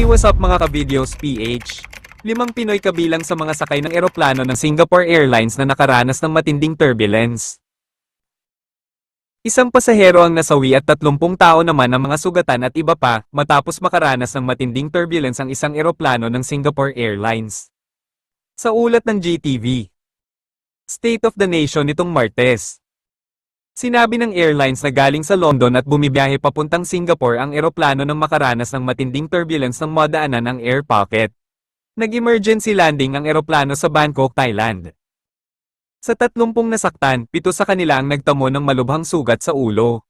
what's up mga ka-videos PH? 5 Pinoy kabilang sa mga sakay ng eroplano ng Singapore Airlines na nakaranas ng matinding turbulence. Isang pasahero ang nasawi at 30 tao naman ang mga sugatan at iba pa, matapos makaranas ng matinding turbulence ang isang eroplano ng Singapore Airlines. Sa ulat ng GTV State of the Nation nitong Martes. Sinabi ng airlines na galing sa London at bumibiyahe papuntang Singapore ang eroplano nang makaranas ng matinding turbulence ng madaanan ang air pocket. Nag-emergency landing ang eroplano sa Bangkok, Thailand. Sa 30 nasaktan, 7 sa kanila ang nagtamo ng malubhang sugat sa ulo.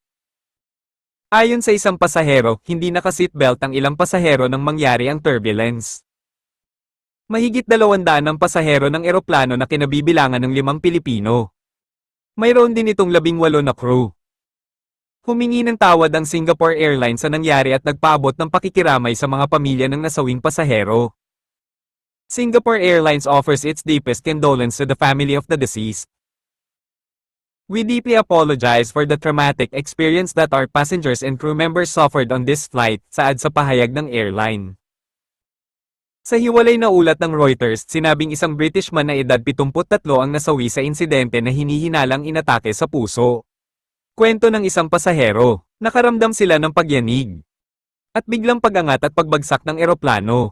Ayon sa isang pasahero, hindi naka-seatbelt ang ilang pasahero nang mangyari ang turbulence. Mahigit 200 ang pasahero ng eroplano na kinabibilangan ng 5 Pilipino. Mayroon din itong 18 na crew. Humingi ng tawad ang Singapore Airlines sa nangyari at nagpaabot ng pakikiramay sa mga pamilya ng nasawing pasahero. Singapore Airlines offers its deepest condolence to the family of the deceased. We deeply apologize for the traumatic experience that our passengers and crew members suffered on this flight, saad sa pahayag ng airline. Sa hiwalay na ulat ng Reuters, sinabing isang Britishman na edad 73 ang nasawi sa insidente na hinihinalang inatake sa puso. Kwento ng isang pasahero, nakaramdam sila ng pagyanig at biglang pagangat at pagbagsak ng eroplano.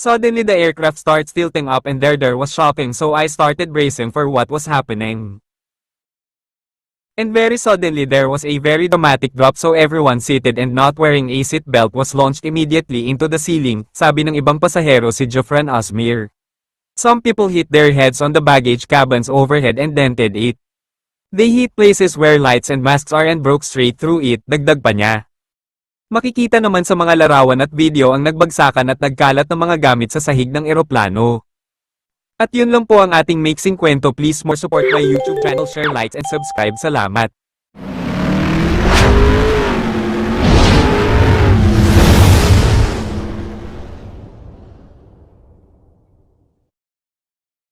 Suddenly the aircraft starts tilting up and there was shocking, so I started bracing for what was happening. And very suddenly there was a very dramatic drop, so everyone seated and not wearing a seat belt was launched immediately into the ceiling, sabi ng ibang pasahero si Jofran Asmir. Some people hit their heads on the baggage cabins overhead and dented it. They hit places where lights and masks are and broke straight through it, dagdag pa niya. Makikita naman sa mga larawan at video ang nagbagsakan at nagkalat ng mga gamit sa sahig ng eroplano. At yun lang po ang ating maiksing kwento. Please more support my YouTube channel, share, likes and subscribe. Salamat.